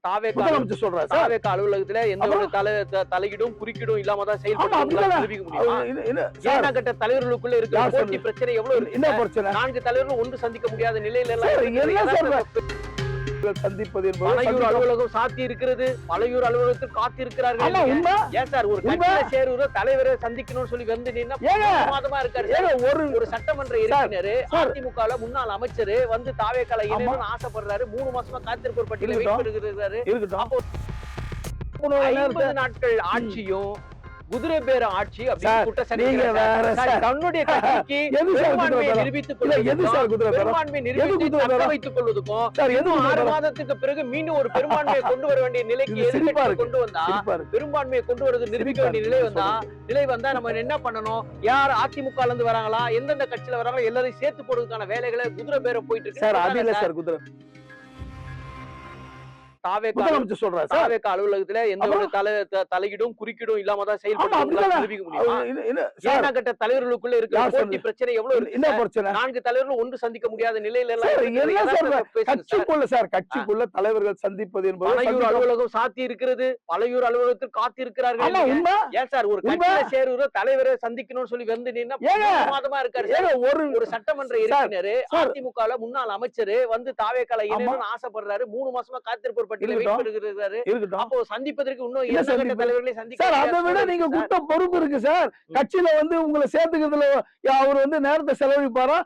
தாவேக்கா அலுவலகத்துல எந்த ஒரு தலையீடும் குறுக்கீடும் இல்லாம தான் செயல்படுத்த ஏன்னா கட்ட தலைவர்களுக்குள்ள இருக்கிற போட்டி பிரச்சனை எவ்வளவு என்ன பிரச்சனை? 4 தலைவர்களும் ஒன்று சந்திக்க முடியாத நிலையில எல்லாம் சந்திப்பது பழையூர் அலுவலகம் சாத்தி இருக்கிறது. பழையூர் அலுவலகத்தில் காத்தி இருக்கிறார்கள். ஏன் சார் ஒரு கட்சியில சேருவர தலைவரை சந்திக்கணும்னு சொல்லி வந்து மாதமா இருக்காரு. ஒரு சட்டமன்ற உறுப்பினர் அதிமுக முன்னாள் அமைச்சர் வந்து தாவேக்கால இணையணும்னு ஆசைப்படுறாரு. 3 மாசமா காத்திருப்போர் பட்டியல வெயிட் பண்ணிருக்கிறாரு. அப்போ 50 நாட்கள் ஆட்சியும் குதிரை பேர ஆட்சி தன்னுடைய கட்சிக்கு பெரும்பான்மையை நிரூபித்துக் கொள்வதற்கும் 6 மாதத்துக்கு பிறகு மீண்டும் ஒரு பெரும்பான்மையை கொண்டு வர வேண்டிய நிலைக்கு கொண்டு வந்தா பெரும்பான்மையை கொண்டு வருவது நிரூபிக்க வேண்டிய நிலை வந்தா நம்ம என்ன பண்ணணும்? யார் அதிமுக இருந்து வராங்களா, எந்தெந்த கட்சியில வராங்களோ எல்லாரையும் சேர்த்து போடுறதுக்கான வேலைகளை குதிரை பேர போயிட்டு இருக்கு. தாவேக்கா அலுவலகத்துல எந்த ஒரு தலையீடும் குறுக்கீடும் இல்லாம தான் செயல்படுத்த ஏன்னா கட்ட தலைவர்களுக்குள்ள இருக்கிற போட்டி பிரச்சனை எவ்வளவு என்ன பிரச்சனை? 4 தலைவர்களும் ஒன்று சந்திக்க முடியாத நிலையில கட்சிக்குள்ள தலைவர்கள் சந்திப்பது என்பது பழையூர் அலுவலகம் சாத்தி இருக்கிறது. பழையூர் அலுவலகத்தில் காத்தி இருக்கிறார்கள். ஏன் சார் ஒரு கட்சியில சேருவர தலைவரை சந்திக்கணும்னு சொல்லி வந்து மாதமா இருக்காரு. ஒரு சட்டமன்ற உறுப்பினர் அதிமுக முன்னாள் அமைச்சர் வந்து தாவேக்கால இணையணும்னு ஆசைப்படுறாரு. 3 மாசமா காத்திருப்போர் அப்போ சந்திப்பதற்கு இன்னும் தலைவர்களை அதை விட நீங்க கொடுத்த பொறுப்பு இருக்கு சார். கட்சியில வந்து உங்களை சேர்த்துக்கிறதுல அவர் வந்து நேரத்தை செலவழிப்பாரா?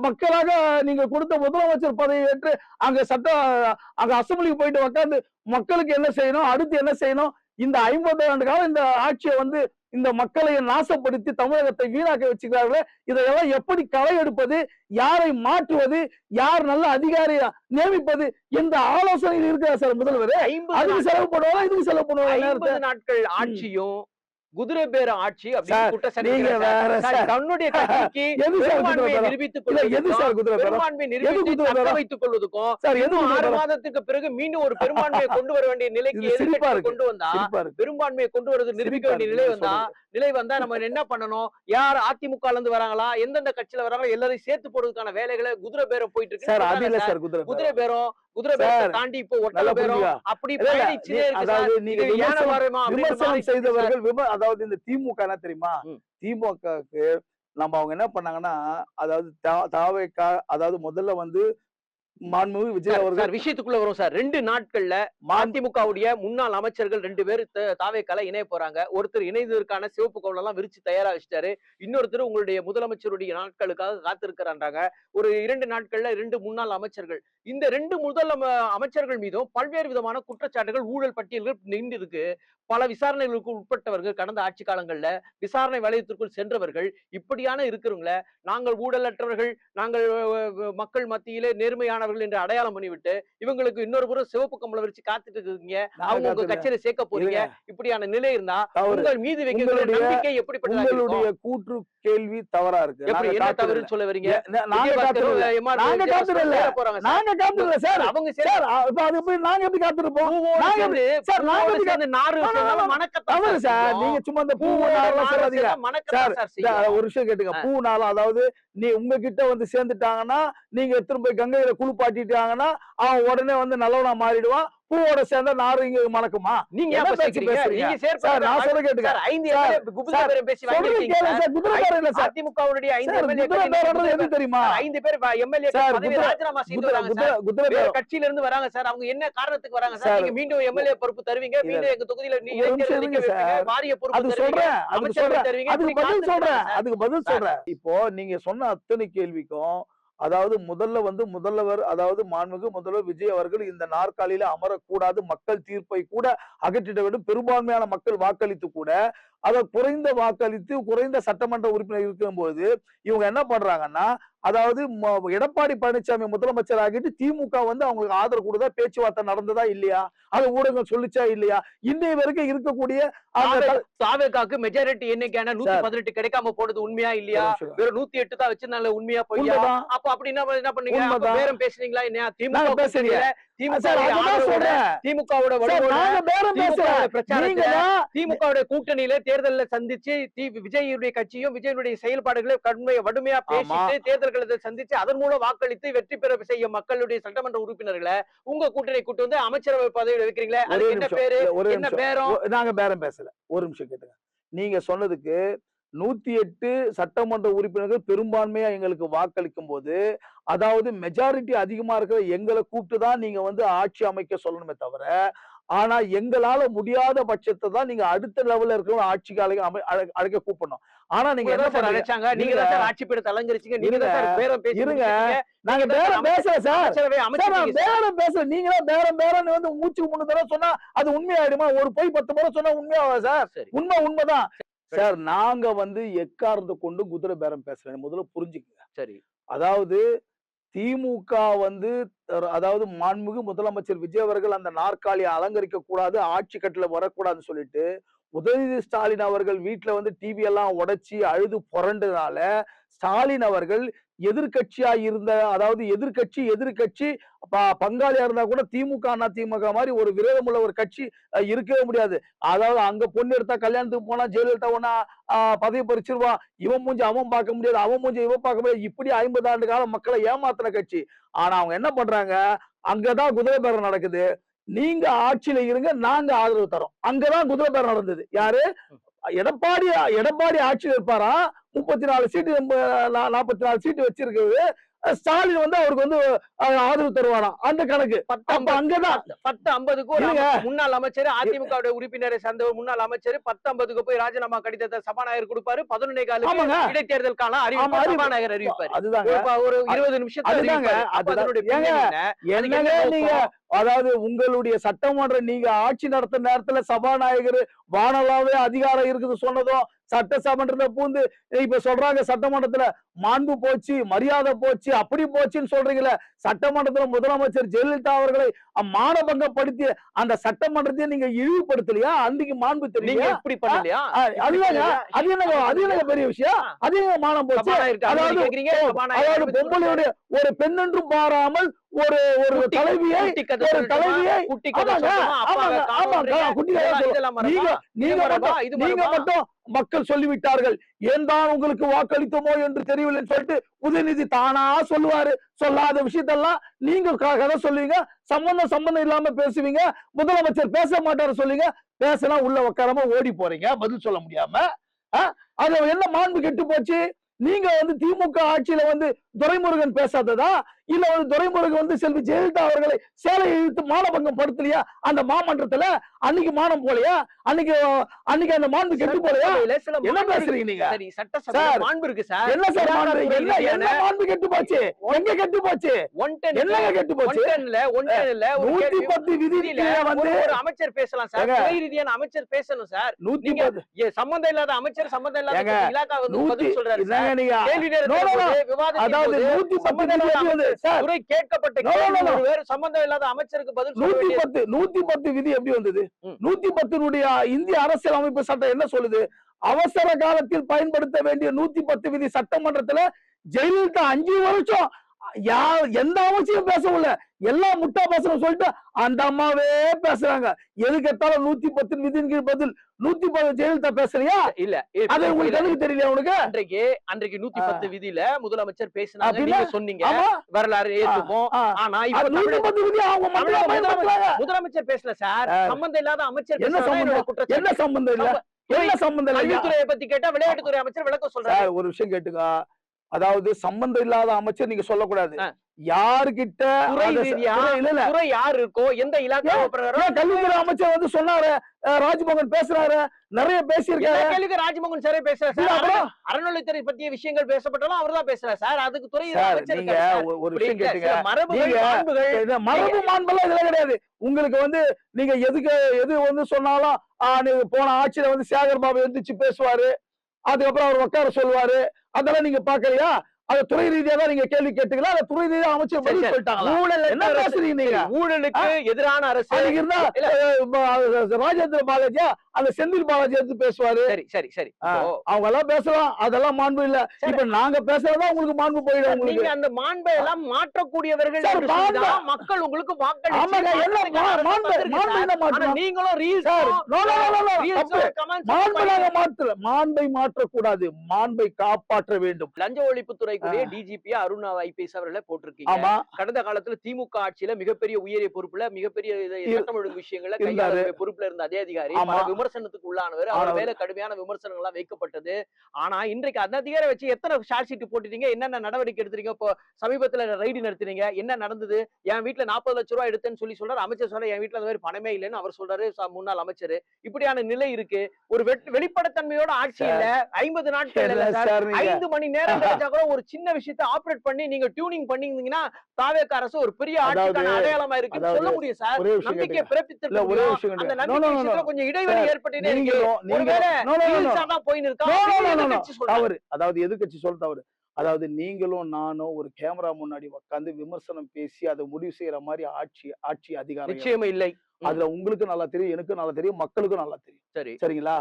மக்களாக நீங்க கொடுத்த முதலமைச்சர் பதவி ஏற்று அங்க அசம்பிளிக்கு போயிட்டு உட்காந்து மக்களுக்கு என்ன செய்யணும், அடுத்து என்ன செய்யணும், இந்த 50 ஆண்டு காலம் இந்த ஆட்சியை வந்து இந்த மக்களை நாசப்படுத்தி தமிழகத்தை வீணாக்க வச்சுக்கிறார்களே, இதையெல்லாம் எப்படி களை எடுப்பது, யாரை மாற்றுவது, யார் நல்ல அதிகாரியா நியமிப்பது என்ற ஆலோசனையில் இருக்கிற சார் முதல்வர். அதுக்கு செலவு பண்ணுவாங்க, இதுக்கு செலவு பண்ணுவாங்க. 50 நாட்கள் ஆட்சியும் குதிரை பேர ஆட்சி தன்னுடைய கட்சிக்கு பெரும்பான்மையை நிரூபித்துக் கொள்வதற்கும் 6 மாதத்துக்கு பிறகு மீண்டும் ஒரு பெரும்பான்மையை கொண்டு வர வேண்டிய நிலைக்கு கொண்டு வந்தா பெரும்பான்மையை கொண்டு வருவது நிரூபிக்க வேண்டிய நிலை வந்தா நம்ம என்ன பண்ணணும்? யார் அதிமுக இருந்து வராங்களா, எந்தெந்த கட்சியில வராங்களோ எல்லாரையும் சேர்த்து போடுறதுக்கான வேலைகளை குதிரை பேரம் போயிட்டு இருக்கு. குதிரை பேரம் தாண்டி இப்போ ஒட்டல பேரம் அப்படி செய்தவர்கள். அதாவது இந்த திமுக என்ன தெரியுமா? திமுகவுக்கு நம்ம அவங்க என்ன பண்ணாங்கன்னா, அதாவது தாவேக்கா அதாவது முதல்ல வந்து மாண்புமிகு விஜய் அவர்கள் விஷயத்துக்குள்ள வரும் சார். 2 நாட்கள்ல அதிமுகவுடைய முன்னாள் அமைச்சர்கள் 2 பேர் தாவேக்கால இணைய போறாங்க. ஒருத்தர் இணைந்ததற்கான சிவப்பு கவுல் எல்லாம் விரிச்சு தயாரா வச்சுட்டாரு. இன்னொருத்தர் உங்களுடைய முதலமைச்சருடைய நாட்களுக்காக காத்திருக்கிறாங்க. ஒரு 2 நாட்கள்ல 2 முன்னாள் அமைச்சர்கள், இந்த 2 முதல் அமைச்சர்கள் மீதும் பல்வேறு விதமான குற்றச்சாட்டுகள், ஊழல் பட்டியல்கள் நின்று இருக்கு. பல விசாரணைகளுக்கு உட்பட்டவர்கள், கடந்த ஆட்சி காலங்கள்ல விசாரணை வலயத்திற்குள் சென்றவர்கள், இப்படியான இருக்கிறவங்கள நாங்கள் ஊழலற்றவர்கள், நாங்கள் மக்கள் மத்தியிலே நேர்மையானவர்கள் என்று அடையாளம் பண்ணிவிட்டு இவங்களுக்கு இன்னொரு புறம் சிவப்பு கம்பளம் வச்சு காத்துட்டு இருக்கீங்க. அவங்க உங்க கட்சியில சேர்க்க போறீங்க. இப்படியான நிலை இருந்தா உங்கள் மீது வைக்கிற நம்பிக்கை எப்படிப்பட்டது? உங்களுடைய கூற்று கேள்வி தவறா இருக்கு. என்ன தவறுன்னு சொல்ல வரீங்க? நாங்க காத்துறல சார். அவங்க அது போய் நாங்க எப்படி காத்துறோம்? நீங்க சும்மா இந்த பூ ஒரு விஷயம் கேட்டுங்க. பூனாலும் அதாவது நீ உங்ககிட்ட வந்து சேர்ந்துட்டாங்கன்னா, நீங்க திரும்ப கங்கையில குளிப்பாட்டிட்டாங்கன்னா அவன் உடனே வந்து நல்லவனா மாறிடுவான். பூவோட சேர்ந்தா நாரும் இங்க மணக்குமா? நீங்க நான் சொல்ல கேட்டுங்க. தெரியுமா 5 பேர் எம்எல்ஏ கட்சியில இருந்து வராங்க சார். அவங்க என்ன காரணத்துக்கு வராங்க சார்? நீங்க மீண்டும் எம்எல்ஏ பொறுப்பு தருவீங்க, மீண்டும் எங்க தொகுதியில வாரிய பொறுப்பு தருவீங்க, அமைச்சர் தருவீங்க. அதுக்கு பதில் சொல்றேன். இப்போ நீங்க சொன்ன அத்தனை கேள்விக்கும் அதாவது முதல்வர் அதாவது மாண்புமிகு முதல்வர் விஜய் அவர்கள் இந்த நாற்காலியில அமரக்கூடாது, மக்கள் தீர்ப்பை கூட அகற்றிட வேண்டும். பெரும்பான்மையான மக்கள் வாக்களித்து கூட அதை குறைந்த வாக்களித்து குறைந்த சட்டமன்ற உறுப்பினர் இருக்கும் போது இவங்க என்ன பண்றாங்கன்னா, அதாவது எடப்பாடி பழனிசாமி முதலமைச்சர் ஆகிட்டு திமுக வந்து அவங்களுக்கு ஆதரவு கொடுத்தா பேச்சுவார்த்தை நடந்ததா இல்லையா? அது ஊடகம் சொல்லிச்சா இல்லையா? இன்னைய வரைக்கும் இருக்கக்கூடிய தாவேக்காக்கு மெஜாரிட்டி எண்ணிக்கையான 118 கிடைக்காம போனது உண்மையா இல்லையா? வெறும் 108 தான் வச்சிருந்தாங்க, உண்மையா போய்யா? அப்ப அப்படின்னா என்ன பண்ணீங்க? பேரம் பேசுனீங்களா? என்ன திமுக பேசுறீங்க? திமுகவோட திமுகவுடைய கூட்டணியில தேர்தலில் சந்திச்சு விஜயுடைய கட்சியும் விஜயனுடைய செயல்பாடுகளை வடுமையா பேசிட்டு தேர்தல்களை சந்திச்சு அதன் மூலம் வாக்களித்து வெற்றி பெற செய்ய மக்களுடைய சட்டமன்ற உறுப்பினர்களை உங்க கூட்டணி கூட்டு வந்து அமைச்சரவை பதவியில் வைக்கிறீங்களே அதுக்கு என்ன பேரு என்ன பேரம்? நாங்க பேரம் பேசல, ஒரு நிமிஷம் கேட்டுங்க. நீங்க சொன்னதுக்கு 108 சட்டமன்ற உறுப்பினர்கள் பெரும்பான்மையா எங்களுக்கு வாக்களிக்கும் போது, அதாவது மெஜாரிட்டி அதிகமா இருக்கிற எங்களை கூப்பிட்டுதான் நீங்க வந்து ஆட்சி அமைக்க சொல்லணுமே தவிர, ஆனா எங்களால முடியாத பட்சத்தை தான் நீங்க அடுத்த லெவல்ல இருக்கிற ஆட்சிக்கு அழைக்க கூப்பிடணும். ஆனா நீங்க என்ன சார் அழைச்சாங்க? நீங்க தான் சார் ஆட்சி பீடத்தை அலங்கரிச்சீங்க, நீங்க தான் சார் பேரம் இருங்க. நாங்க பேரம் பேசல சார், பேரம் பேசல. நீங்களா பேரம் வந்து மூச்சுக்கு 3 தடவை சொன்னா அது உண்மையாயிடுமா? ஒரு போய் 10 முறை சொன்னா உண்மையாவா சார்? உண்மைதான் சார். நாங்க வந்து எக்காரணத்தை கொண்டு குதிரை பேரம் பேசல, முதல்ல புரிஞ்சுக்குங்க. சரி, அதாவது திமுக வந்து அதாவது மாண்புமிகு முதலமைச்சர் விஜய் அவர்கள் அந்த நாற்காலியை அலங்கரிக்க கூடாது, ஆட்சி கட்டில வரக்கூடாதுன்னு சொல்லிட்டு உதயநிதி ஸ்டாலின் அவர்கள் வீட்டுல வந்து டிவி எல்லாம் உடைச்சி அழுது புரண்டதுனால ஸ்டாலின் அவர்கள் எதிர்கட்சியா இருந்த, அதாவது எதிர்கட்சி பங்காளியா இருந்தா கூட திமுக மாதிரி ஒரு விரோதமுள்ள ஒரு கட்சி இருக்கவே முடியாது. அதாவது அங்க பொண்ணு எடுத்தா கல்யாணத்துக்கு போனா ஜெயலலிதா ஒன்னா பதவி பறிச்சிருவா, இவன் மூஞ்சி அவன் பார்க்க முடியாது, அவன் மூஞ்சி இவன் பார்க்க முடியாது, இப்படி 50 ஆண்டு காலம் மக்களை ஏமாத்தின கட்சி. ஆனா அவங்க என்ன பண்றாங்க, அங்கதான் குதிரை பேரம் நடக்குது. நீங்க ஆட்சியில இருங்க, நாங்க ஆதரவு தரோம். அங்கதான் குதிரை பேரம் நடந்தது. யாரு? எடப்பாடி ஆட்சியில் இருப்பாரா, 34 சீட்டு 44 சீட்டு வச்சிருக்கிறது. ஸ்டாலின் வந்து அவருக்கு வந்து ஆதரவு தருவாராம். அந்த கணக்கு அங்கதான் 10-50 முன்னாள் அமைச்சர் அதிமுக உறுப்பினரை சேர்ந்த முன்னாள் அமைச்சர் 10-50 போய் ராஜினாமா கடிதத்தை சபாநாயகர் கொடுப்பாரு. 11 இடைத்தேர்தல் காலம் சபாநாயகர் அறிவிப்பாரு. அதுதான் ஒரு 20 நிமிஷத்துல. நீங்க அதாவது உங்களுடைய சட்டமன்ற நீங்க ஆட்சி நடத்த நேரத்துல சபாநாயகர் வானலாவே அதிகாரம் இருக்குது சொன்னதும் சட்டசபைன்றத பூந்து இப்ப சொல்றாங்க சட்டமன்றத்துல மாண்பு போச்சு, மரியாதை போச்சு, அப்படி போச்சுன்னு சொல்றீங்களே. சட்டமன்றத்துல முதலமைச்சர் ஜெயலலிதா அவர்களை மானபங்கப்படுத்தி அந்த சட்டமன்றத்தை நீங்க இழிவுபடுத்தலையா? அன்னைக்கு மாண்பு தெரியல, இப்படி பண்ணலையா? அது என்ன பெரிய விஷயம்? அது மானம் போச்சு. அதாவது பொம்பளையுடைய ஒரு பெண்ணென்றும் பாராமல் ஒரு தலைவியை நீங்க மட்டும் மக்கள் சொல்லிவிட்டார்கள், ஏன் தான் உங்களுக்கு வாக்களித்தோமோ என்று தெரியவில்லை சொல்லிட்டு உதயநிதி தானா சொல்லுவாரு. சொல்லாத விஷயத்தெல்லாம் நீங்க கதை சொல்லுவீங்க, சம்பந்தம் இல்லாம பேசுவீங்க. முதலமைச்சர் பேச மாட்டாரு சொல்லுவீங்க, பேசினா உள்ள உட்காராம ஓடி போறீங்க பதில் சொல்ல முடியாம. அது என்ன மாண்பு கெட்டு போச்சு? நீங்க வந்து திமுக ஆட்சியில வந்து துரைமுருகன் பேசாததா, இல்ல வந்து துரைமுருகன் வந்து செல்வி ஜெயலலிதா அவர்களை சேலை இழுத்து மானபங்கம் படுத்தலையா அந்த மாமன்றத்துல? அன்னைக்கு மானம் போலையா? அன்னைக்கு அந்த மாண்பு கெட்டு போலையா? என்ன பேசுறீங்க நீங்க? மாண்பு இருக்கு சார். என்ன சார் மாண்பு? என்ன மாண்பு கெட்டு போச்சு? எங்க கெட்டு போச்சு? என்னங்க கெட்டு போச்சு? 110 விதியில வந்து ஒரு அமைச்சர் பேசலாம் சார், துறை ரீதியான அமைச்சர் பேசணும் சார். 110 சம்பந்தம் இல்லாத அமைச்சர் சம்பந்தம் இல்லாத இலாகா வந்து பதில் சொல்றாரு சார். கேள்வி நேரத்துல அதாவது 110 கேட்கப்பட்ட சம்பந்தம் இல்லாத அமைச்சருக்கு பதில் 110 விதி எப்படி வந்தது? 110 இந்திய அரசியல் அமைப்பு சட்டம் என்ன சொல்லுது? அவசர காலத்தில் பயன்படுத்த வேண்டிய 110 விதி சட்டமன்றத்துல ஜெயலலிதா 5 வருஷம் எந்த அவசியம் பேசவில்லை, எல்லாம் முட்டா பேசணும் சொல்லிட்டு அந்த அம்மாவே பேசுறாங்க. எதுக்கு எடுத்தாலும் 110 விதியின் கீழ் பதில் 110 ஜெயலலிதா பேசுறியா? இல்ல அது உங்களுக்கு எதுக்கு தெரியல? உனக்கு அன்றைக்கு 110 விதியில முதலமைச்சர் பேசினாங்க, நீங்க சொன்னீங்க, வரலாறு ஏற்றுப்போம். ஆனா இப்ப 110 விதி அவங்க முதலமைச்சர் பேசல சார். சம்பந்தம் இல்லாத அமைச்சர் என்ன சம்பந்தம்? என்ன சம்பந்தம் இல்ல? என்ன சம்பந்தம் இல்ல? கல்வித்துறையை பத்தி கேட்டா விளையாட்டுத்துறை அமைச்சர் விளக்கம் சொல்றாரு. ஒரு விஷயம் கேட்டுக்கா, அதாவது சம்பந்தம் இல்லாத அமைச்சர் நீங்க சொல்லக்கூடாது. யாருகிட்ட துறை யாரு இருக்கோ எந்த இலாக்கா கல்வித்துறை அமைச்சர் வந்து சொன்னாரு, ராஜ்மோகன் பேசுறாரு, நிறைய பேசியிருக்காரு. ராஜ்மோகன் சாரே பேசுறாரு. அறநிலைத்துறை பத்திய விஷயங்கள் பேசப்பட்டாலும் அவர் தான் பேசுறாரு சார். அதுக்கு துறை நீங்க ஒரு விஷயம் கேட்டுங்க, மரபு மாண்பெல்லாம் இதுல கிடையாது. உங்களுக்கு வந்து நீங்க எது வந்து சொன்னாலும் நீங்க போன ஆட்சியில வந்து சேகர் பாபு எந்திரிச்சு பேசுவாரு, அதுக்கப்புறம் அவர் உட்கார சொல்லுவாரு, அதெல்லாம் நீங்க பாக்கலையா? அது துறை ரீதியா தான் நீங்க கேள்வி கேட்டீங்களா? அந்த துறை ரீதியா அமைச்சர் சரி, பதில் சரி. சொல்லிட்டாங்களா? ஊழல் என்ன பேசுறீங்க நீங்க? ஊழலுக்கு எதிரான அரசு. அதுக்கு இருந்தா ராஜேந்திர பாலாஜியா அந்த செந்தில் பாலாஜி எடுத்து பேசுவாரு. சரி சரி சரி. அவங்க எல்லாம் பேசலாம், அதெல்லாம் மாண்பு இல்ல. இப்ப நாங்க பேசுறதா உங்களுக்கு மாண்பு போயிடும். உங்களுக்கு நீங்க அந்த மாண்பை எல்லாம் மாற்றக்கூடியவர்கள் சார், என்று சொல்லிதான் மக்கள் உங்களுக்கு ஆமாங்க, என்ன மாண்பு என்ன மாற்றலாம்? நீங்களும் reels sir, no no no no தப்பு. மாண்பை நாங்க மாற்றல. மாண்பை மாற்றக்கூடாது, மாண்பை காப்பாற்ற வேண்டும். லஞ்ச ஒழிப்புத்துறைக்குரிய டிஜிபி அருண் ஐபிஎஸ் அவர்களை போட்டிருக்கீங்க. ஆமா, கடந்த காலத்துல திமுக ஆட்சியில மிகப்பெரிய உயரிய பொறுப்புல மிகப்பெரிய சட்டம் ஒழுங்கு விஷயங்கள்ல இருந்தாரு. கையாள பொறுப்புல இருந்த அதே அதிகாரி ஆமா. பல விமர்சனத்துக்கு உள்ளானவர். அவர் ஆனவர். மேல கடுமையான விமர்சனங்கள் எல்லாம் வைக்கப்பட்டது. ஆனா இன்றைக்கு அந்த அதிகாரி வச்சு எத்தனை ஷார்ட் ஷீட் போட்டுட்டீங்க, என்னென்ன நடவடிக்கை எடுத்துறீங்க? இப்போ சமீபத்துல ரைடு நடத்துறீங்க, என்ன நடந்தது? என் வீட்டுல 40 லட்சம் ரூபாய் எடுத்தேன்னு சொல்றாரு அமைச்சர். சொல்ற என் வீட்டுல அந்த மாதிரி பணமே இல்லைன்னு அவர் சொல்றாரு, முன்னாள் அமைச்சர். இப்படியான நிலை இருக்கு. ஒரு வெளிப்படைத்தன்மையோட ஆட்சி இல்ல. 50 நாட்கள் இல்ல சார், 5 மணி நேரம் கிடைச்சா கூட ஒரு சின்ன விஷயத்தை ஆபரேட் பண்ணி நீங்க டியூனிங் பண்ணிருந்தீங்கன்னா தாவேக அரசு ஒரு பெரிய ஆட்சிக்கான அடையாளமா இருக்குன்னு சொல்ல முடியும் சார். நம்பிக்கையை பிறப்பித்திருக்க முடியும். அந்த நம்பிக்கை விஷயத்துல கொஞ்சம் இடைவெளி ஏற்பட்டுட்டே இருக்கு. ஒருவேளை தான் போயின்னு இருக்கா தவறு. அதாவது எதிர்க்கட்சி சொல்ல தவறு. அதாவது நீங்களும் நானும் ஒரு கேமரா முன்னாடி உட்கார்ந்து விமர்சனம் பேசி அதை முடிவு செய்யற மாதிரி ஆட்சி அதிகாரம் நிச்சயமா இல்லை. அதுல உங்களுக்கு நல்லா தெரியும், எனக்கு நல்லா தெரியும், மக்களுக்கும் நல்லா தெரியும். சரி, சரிங்களா?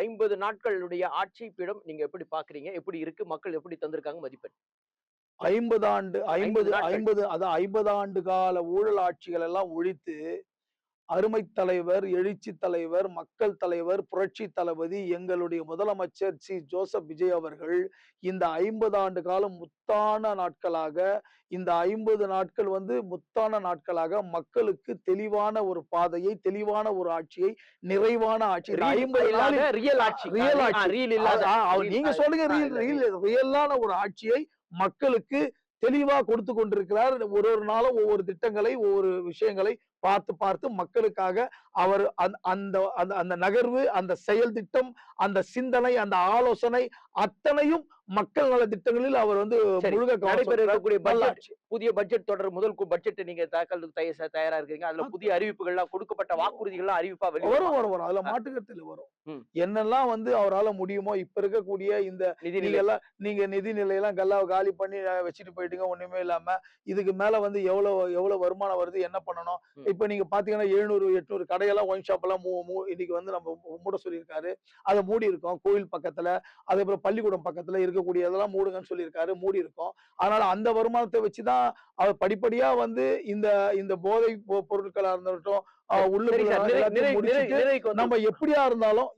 50 நாட்களுடைய ஆட்சி பீடம் நீங்க எப்படி பாக்குறீங்க? எப்படி இருக்கு? மக்கள் எப்படி தந்திருக்காங்க மதிப்பெண்? 50 ஆண்டு கால ஊழல் ஆட்சிகள் எல்லாம் ஒழித்து அருமை தலைவர், எழுச்சி தலைவர், மக்கள் தலைவர், புரட்சி தளபதி எங்களுடைய முதலமைச்சர் சி ஜோசப் விஜய் அவர்கள் இந்த 50 ஆண்டு காலம் முத்தான நாட்களாக, இந்த 50 நாட்கள் முத்தான நாட்களாக மக்களுக்கு தெளிவான ஒரு பாதையை, தெளிவான ஒரு ஆட்சியை, நிறைவான ஆட்சி, 50 ரியல் ஆட்சி, நீங்க சொல்லுங்க, ரியலான ஒரு ஆட்சியை மக்களுக்கு தெளிவா கொடுத்து கொண்டிருக்கிறார். ஒரு நாளும் ஒவ்வொரு திட்டங்களை, ஒவ்வொரு விஷயங்களை பார்த்து மக்களுக்காக அவர் அந்த நகர்வு, அந்த செயல் திட்டம், அந்த சிந்தனை, அந்த ஆலோசனை அத்தனையும் மக்கள் நல திட்டங்களில் அவர் முழுக புதிய பட்ஜெட் தொடர் முதல் பட்ஜெட் நீங்க தாக்கல் தயாரா இருக்கீங்க. அதுல புதிய அறிவிப்புகள்லாம் கொடுக்கப்பட்ட வாக்குறுதிகள்லாம் அறிவிப்பா வரும். அதுல மாட்டுக்கத்தில் வரும். என்னெல்லாம் அவரால முடியுமோ இப்ப இருக்கக்கூடிய இந்த நீங்க நிதி நிலையெல்லாம் காலி பண்ணி வச்சுட்டு போயிட்டீங்க, ஒண்ணுமே இல்லாம இதுக்கு மேல எவ்வளவு வருமானம் வருது, என்ன பண்ணணும்? இப்ப நீங்க பாத்தீங்கன்னா 700-800 கடையெல்லாம் ஒயின் ஷாப் எல்லாம் இன்னைக்கு நம்ம மூட சொல்லியிருக்காரு. அதை மூடி இருக்கோம். கோயில் பக்கத்துல, அதே போல பள்ளிக்கூடம் பக்கத்துல இருக்கக்கூடிய இதெல்லாம் மூடுங்கன்னு சொல்லியிருக்காரு, மூடி இருக்கோம். அதனால அந்த வருமானத்தை வச்சுதான் அவர் படிப்படியா இந்த போதை பொருட்களா இருந்தட்டும் நம்ம எப்படியா இருந்தாலும்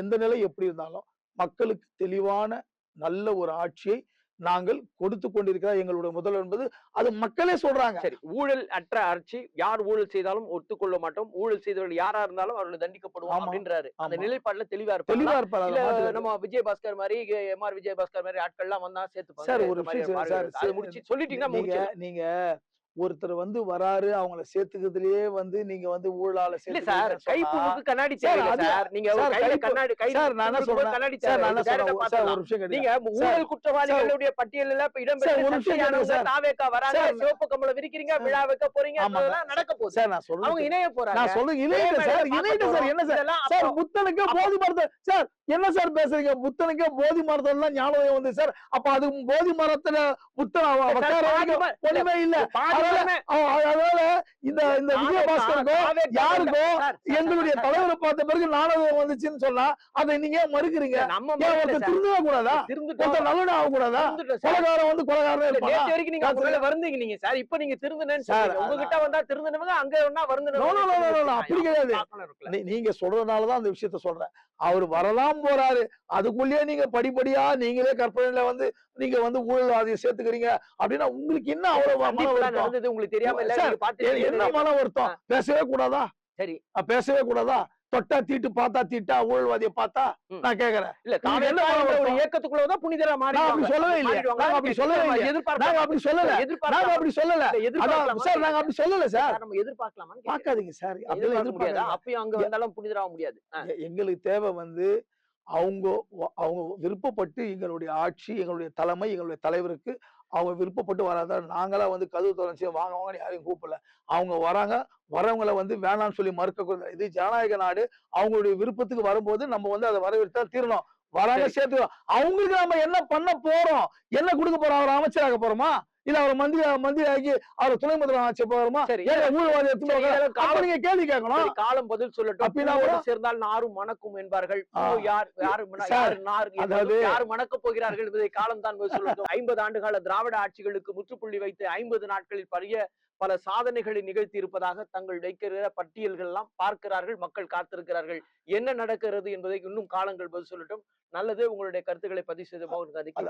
எந்த நிலை எப்படி இருந்தாலும் மக்களுக்கு தெளிவான நல்ல ஒரு ஆட்சியை நாங்கள் கொடுத்து கொண்டிருக்கிறார் எங்களுடைய முதல்வர் என்பது அது மக்களே சொல்றாங்க. சரி, ஊழல் அற்ற ஆட்சி, யார் ஊழல் செய்தாலும் ஒத்துக்கொள்ள மாட்டோம், ஊழல் செய்தவர்கள் யாரா இருந்தாலும் அவர்கள் தண்டிக்கப்படுவோம் அப்படின்றாரு. அந்த நிலைப்பாடுல தெளிவா இருப்பாங்க. நம்ம விஜயபாஸ்கர் மாதிரி, எம்ஆர் விஜயபாஸ்கர் மாதிரி ஆட்கள் எல்லாம் வந்தா சேர்த்து சார் ஒரு முடிச்சு சொல்லிட்டீங்கன்னா நீங்க ஒருத்தர் வராரு, அவங்களை சேர்த்துக்கிறதுலயே நீங்க ஊழலால இல்ல சார். கைப்புண்ணுக்கு கண்ணாடி தேவையில்லை சார். நீங்க கையில கண்ணாடி சார் நான் என்ன சொல்றேன் கண்ணாடி சார், ஒரு விஷயம் நீங்க ஊழல் குற்றவாளிகளுடைய பட்டியலில் இப்ப இடம்பெற்ற தாவேகா வராங்க, சிவப்பு கம்பளம் விரிக்கிறீங்க, விழா வைக்க போறீங்க, அதெல்லாம் நடக்க போகுது சார். நான் சொல்றேன் அவங்க இணைய போறாங்க. நான் சொல்லுங்க இணையட்ட சார், என்ன சார் புத்தனுக்கு போதி மரத்தை சார் என்ன சார் பேசுறீங்க? புத்தனுக்கு போதி மரத்துல ஞாபகம் வந்து சார். அப்ப அது போதி மரத்துல புத்தன் ஒண்ணுமே இல்ல. அதனால இந்த விஜயபாஸ்கருக்கும் யாருக்கும் எங்களுடைய தலைவரை பார்த்த பிறகு ஞாபகம் வந்துச்சுன்னு சொன்னா அதை நீங்க மறுக்கிறீங்க. திருந்தவே கூடாதா? நல்ல ஆக கூடாதா? கொலகாரம் கொலகாரம் வரைக்கும் நீங்க வருந்தீங்க நீங்க சார். இப்ப நீங்க திருந்தனேன்னு சார் உங்ககிட்ட வந்தா திருந்தனவங்க அங்க ஒன்னா வருந்தணும். அப்படி கிடையாது. நீங்க சொல்றதுனாலதான் அந்த விஷயத்த சொல்றேன். அவர் வரலாம் போறாரு, அதுக்குள்ளேயே நீங்க படிப்படியா நீங்களே கற்பனையில நீங்க ஊழல்வாதியை சேர்த்துக்கிறீங்க அப்படின்னா உங்களுக்கு என்ன அவ்வளவு உங்களுக்கு தெரியாம என்ன மன வருத்தம்? பேசவே கூடாதா? சரி, பேசவே கூடாதா? தொட்டா தீட்டு, பார்த்தா தீட்டா, ஊழல்வாதியை பார்த்தா நான் கேக்குறேன். இல்ல ஒரு இயக்கத்துக்குள்ளதான் புனிதரா மாறி அப்படி சொல்லவே இல்லையா? நாங்க அப்படி சொல்லவே இல்லையா? நாங்க அப்படி சொல்லல. நாங்க அப்படி சொல்லல சார். நாங்க அப்படி சொல்லல சார். நம்ம எதிர்பார்க்கலாமா? பார்க்காதீங்க சார். அப்படியே முடியாது. அப்பயும் அங்க வந்தாலும் புனிதராக முடியாது. எங்களுக்கு தேவை அவங்க விருப்பப்பட்டு எங்களுடைய ஆட்சி, எங்களுடைய தலைமை, எங்களுடைய தலைவருக்கு அவங்க விருப்பப்பட்டு வராத நாங்களா கதவு தொடர்ச்சி வாங்க யாரையும் கூப்பிடல. அவங்க வராங்க, வரவங்களை வேணாம்னு சொல்லி மறுக்க. இது ஜனநாயக நாடு. அவங்களுடைய விருப்பத்துக்கு வரும்போது நம்ம அதை வரவேற்று தீரணும். வராங்க சரி. சேர்த்து அவங்களுக்கு நம்ம என்ன பண்ண போறோம், என்ன கொடுக்க போறோம்? அவர் அமைச்சராக போறோமா, இல்ல அவர் மந்திரி ஆகி அவர் துணை முதலமைச்சர் போறோமா, சரி. ஏங்க ஊழல்வாதி எடுத்துட்டு சரி, போக இதெல்லாம் அப்ப காலம் நீங்க கேள்வி கேட்கணும். சரி, காலம் பதில் சொல்லட்டும். அப்படின்னா பூவோடு கூட சேர்ந்தால் நாரும் மணக்கும் என்பார்கள். ஆ, பூ யார் யார் சார், நார் அதாவது யார் மணக்கப் போகிறார்கள் என்பதை காலம் தான் பதில் சொல்லட்டும். 50 ஆண்டுகால திராவிட ஆட்சிகளுக்கு முற்றுப்புள்ளி வைத்து 50 நாட்களில் பல சாதனைகளை நிகழ்த்தி இருப்பதாக தங்கள் வைக்கிற பட்டியல்கள் எல்லாம் பார்க்கிறார்கள், மக்கள் காத்திருக்கிறார்கள். என்ன நடக்கிறது என்பதை இன்னும் காலங்கள் பதில் சொல்லட்டும். நல்லது, உங்களுடைய கருத்துக்களை பதிவு செய்த மோகன் காந்திக்கு